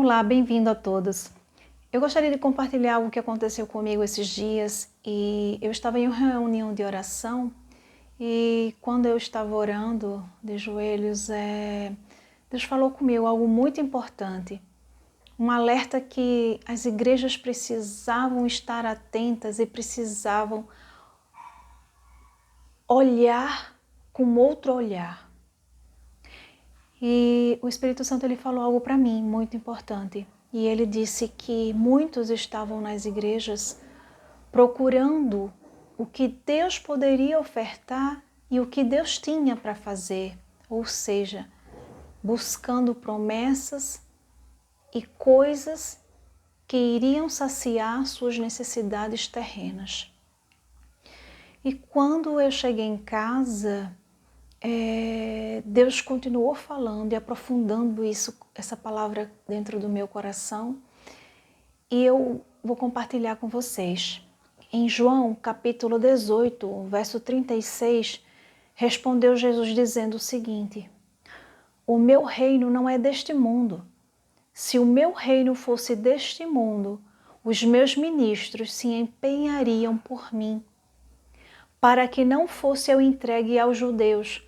Olá, bem-vindo a todos. Eu gostaria de compartilhar algo que aconteceu comigo esses dias e eu estava em uma reunião de oração e quando eu estava orando de joelhos, Deus falou comigo algo muito importante, um alerta que as igrejas precisavam estar atentas e precisavam olhar com outro olhar. E o Espírito Santo ele falou algo para mim muito importante. E ele disse que muitos estavam nas igrejas procurando o que Deus poderia ofertar e o que Deus tinha para fazer. Ou seja, buscando promessas e coisas que iriam saciar suas necessidades terrenas. E quando eu cheguei em casa, Deus continuou falando e aprofundando essa palavra dentro do meu coração e eu vou compartilhar com vocês. Em João capítulo 18, verso 36, respondeu Jesus dizendo o seguinte: o meu reino não é deste mundo. Se o meu reino fosse deste mundo, os meus ministros se empenhariam por mim, para que não fosse eu entregue aos judeus.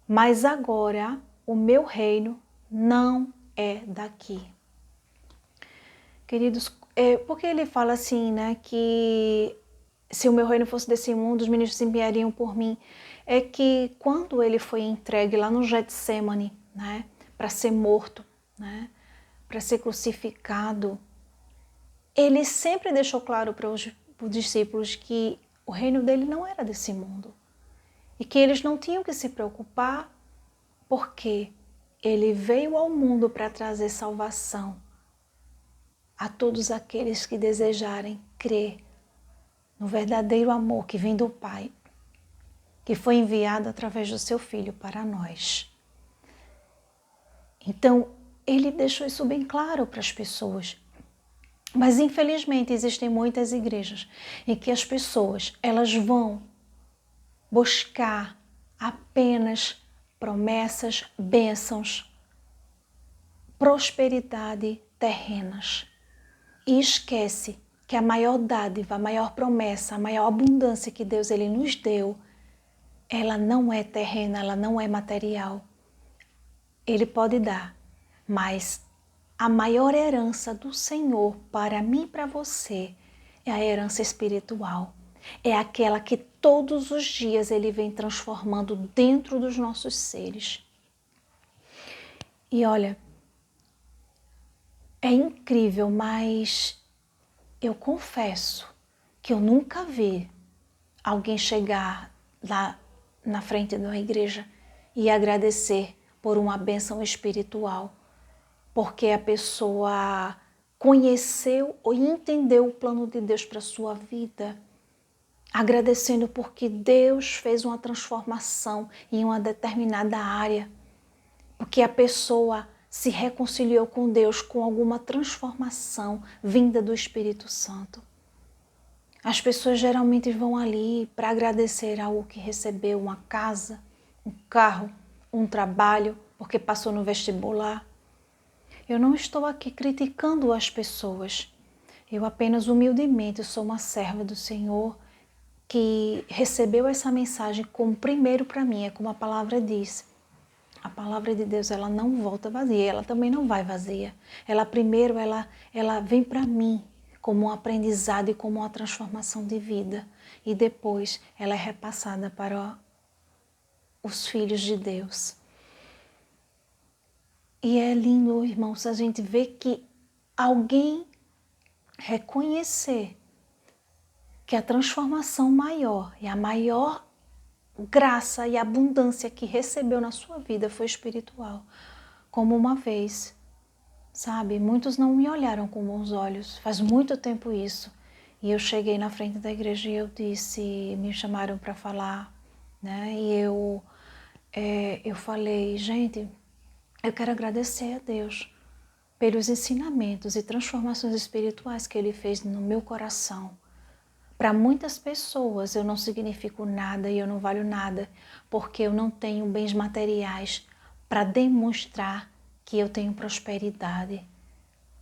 Mas agora o meu reino não é daqui. Queridos, porque ele fala assim, né, que se o meu reino fosse desse mundo, os ministros se empenhariam por mim. É que quando ele foi entregue lá no Getsemane, né, para ser morto, né, para ser crucificado, ele sempre deixou claro para os discípulos que o reino dele não era desse mundo. E que eles não tinham que se preocupar porque ele veio ao mundo para trazer salvação a todos aqueles que desejarem crer no verdadeiro amor que vem do Pai, que foi enviado através do seu Filho para nós. Então, ele deixou isso bem claro para as pessoas. Mas, infelizmente, existem muitas igrejas em que as pessoas elas vão buscar apenas promessas, bênçãos, prosperidade terrenas. E esquece que a maior dádiva, a maior promessa, a maior abundância que Deus ele nos deu, ela não é terrena, ela não é material. Ele pode dar, mas a maior herança do Senhor para mim e para você é a herança espiritual. É aquela que todos os dias Ele vem transformando dentro dos nossos seres. E olha, é incrível, mas eu confesso que eu nunca vi alguém chegar lá na frente de uma igreja e agradecer por uma bênção espiritual, porque a pessoa conheceu ou entendeu o plano de Deus para a sua vida, agradecendo porque Deus fez uma transformação em uma determinada área, porque a pessoa se reconciliou com Deus com alguma transformação vinda do Espírito Santo. As pessoas geralmente vão ali para agradecer algo que recebeu, uma casa, um carro, um trabalho, porque passou no vestibular. Eu não estou aqui criticando as pessoas. Eu apenas humildemente sou uma serva do Senhor que recebeu essa mensagem como primeiro para mim, é como a palavra diz. A palavra de Deus, ela não volta vazia, ela também não vai vazia. Ela primeiro, ela vem para mim como um aprendizado e como uma transformação de vida. E depois ela é repassada para os filhos de Deus. E é lindo, irmãos, a gente vê que alguém reconhecer que a transformação maior e a maior graça e abundância que recebeu na sua vida foi espiritual. Como uma vez, sabe, muitos não me olharam com bons olhos, faz muito tempo isso. E eu cheguei na frente da igreja e eu disse, me chamaram para falar, né? E eu falei, gente, eu quero agradecer a Deus pelos ensinamentos e transformações espirituais que Ele fez no meu coração. Para muitas pessoas eu não significo nada e eu não valho nada, porque eu não tenho bens materiais para demonstrar que eu tenho prosperidade.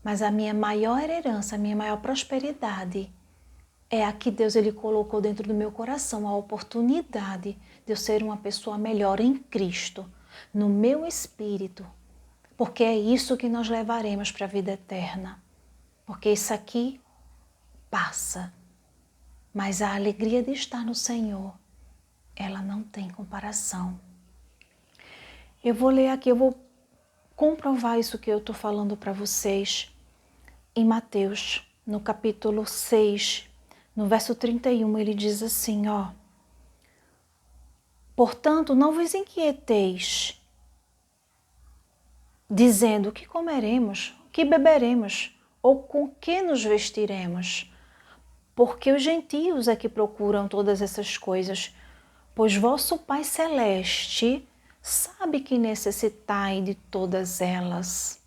Mas a minha maior herança, a minha maior prosperidade é a que Deus ele colocou dentro do meu coração, a oportunidade de eu ser uma pessoa melhor em Cristo, no meu espírito, porque é isso que nós levaremos para a vida eterna. Porque isso aqui passa, mas a alegria de estar no Senhor, ela não tem comparação. Eu vou ler aqui, eu vou comprovar isso que eu estou falando para vocês em Mateus, no capítulo 6, no verso 31, ele diz assim, ó: portanto, não vos inquieteis, dizendo o que comeremos, o que beberemos, ou com que nos vestiremos, porque os gentios é que procuram todas essas coisas, pois vosso Pai Celeste sabe que necessitai de todas elas.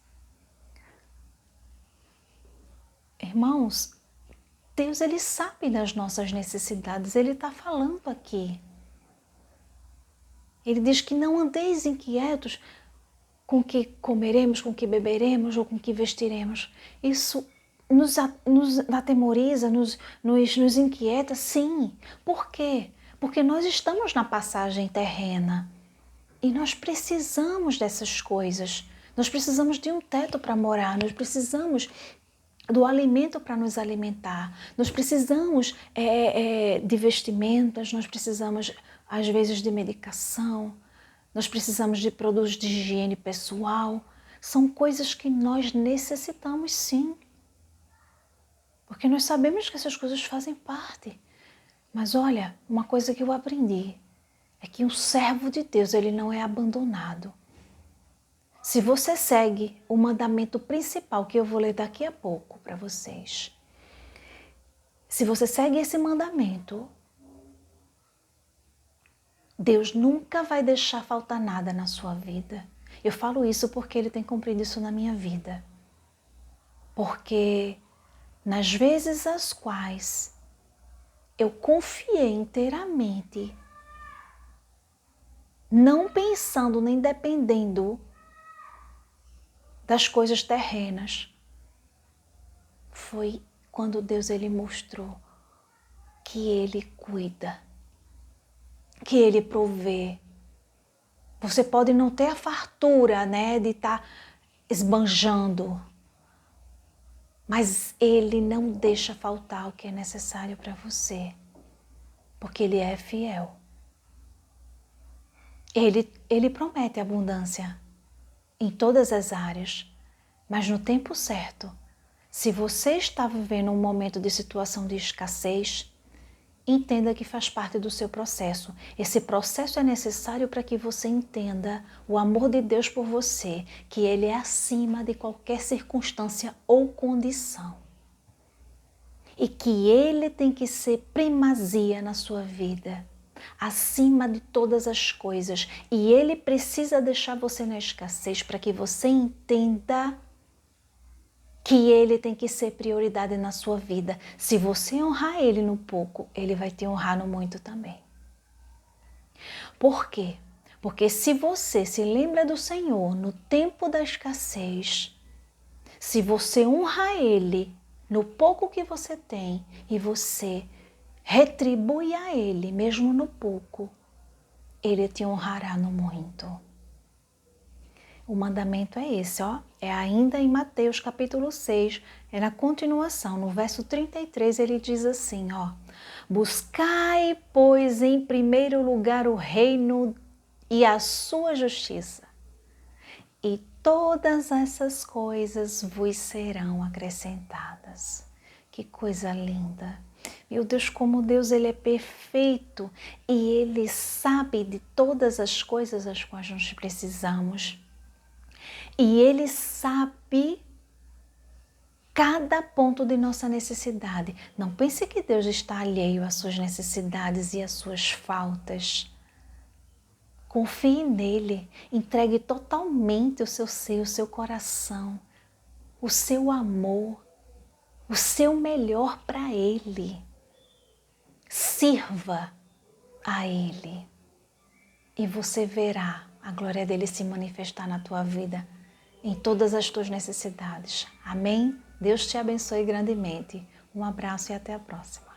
Irmãos, Deus ele sabe das nossas necessidades, ele está falando aqui. Ele diz que não andeis inquietos com o que comeremos, com o que beberemos ou com o que vestiremos. Isso nos atemoriza, nos inquieta, sim. Por quê? Porque nós estamos na passagem terrena e nós precisamos dessas coisas. Nós precisamos de um teto para morar, nós precisamos do alimento para nos alimentar, nós precisamos de vestimentas, nós precisamos às vezes de medicação, nós precisamos de produtos de higiene pessoal. São coisas que nós necessitamos sim, porque nós sabemos que essas coisas fazem parte. Mas olha, uma coisa que eu aprendi é que um servo de Deus, ele não é abandonado. Se você segue o mandamento principal que eu vou ler daqui a pouco para vocês, se você segue esse mandamento, Deus nunca vai deixar faltar nada na sua vida. Eu falo isso porque Ele tem cumprido isso na minha vida. Porque nas vezes as quais eu confiei inteiramente, não pensando nem dependendo das coisas terrenas, foi quando Deus ele mostrou que Ele cuida, que Ele provê. Você pode não ter a fartura, né, de estar esbanjando, mas Ele não deixa faltar o que é necessário para você, porque Ele é fiel. Ele promete abundância em todas as áreas, mas no tempo certo. Se você está vivendo um momento de situação de escassez, entenda que faz parte do seu processo. Esse processo é necessário para que você entenda o amor de Deus por você, que Ele é acima de qualquer circunstância ou condição. E que Ele tem que ser primazia na sua vida, acima de todas as coisas. E Ele precisa deixar você na escassez para que você entenda que Ele tem que ser prioridade na sua vida. Se você honrar Ele no pouco, Ele vai te honrar no muito também. Por quê? Porque se você se lembra do Senhor no tempo da escassez, se você honra Ele no pouco que você tem e você retribui a Ele mesmo no pouco, Ele te honrará no muito. O mandamento é esse, ó. É ainda em Mateus capítulo 6, é na continuação, no verso 33, ele diz assim, ó: buscai, pois, em primeiro lugar o reino e a sua justiça, e todas essas coisas vos serão acrescentadas. Que coisa linda! Meu Deus, como Deus ele é perfeito e Ele sabe de todas as coisas as quais nós precisamos. E Ele sabe cada ponto de nossa necessidade. Não pense que Deus está alheio às suas necessidades e às suas faltas. Confie nele, entregue totalmente o seu ser, o seu coração, o seu amor, o seu melhor para Ele. Sirva a Ele e você verá a glória dele se manifestar na tua vida em todas as tuas necessidades. Amém? Deus te abençoe grandemente. Um abraço e até a próxima.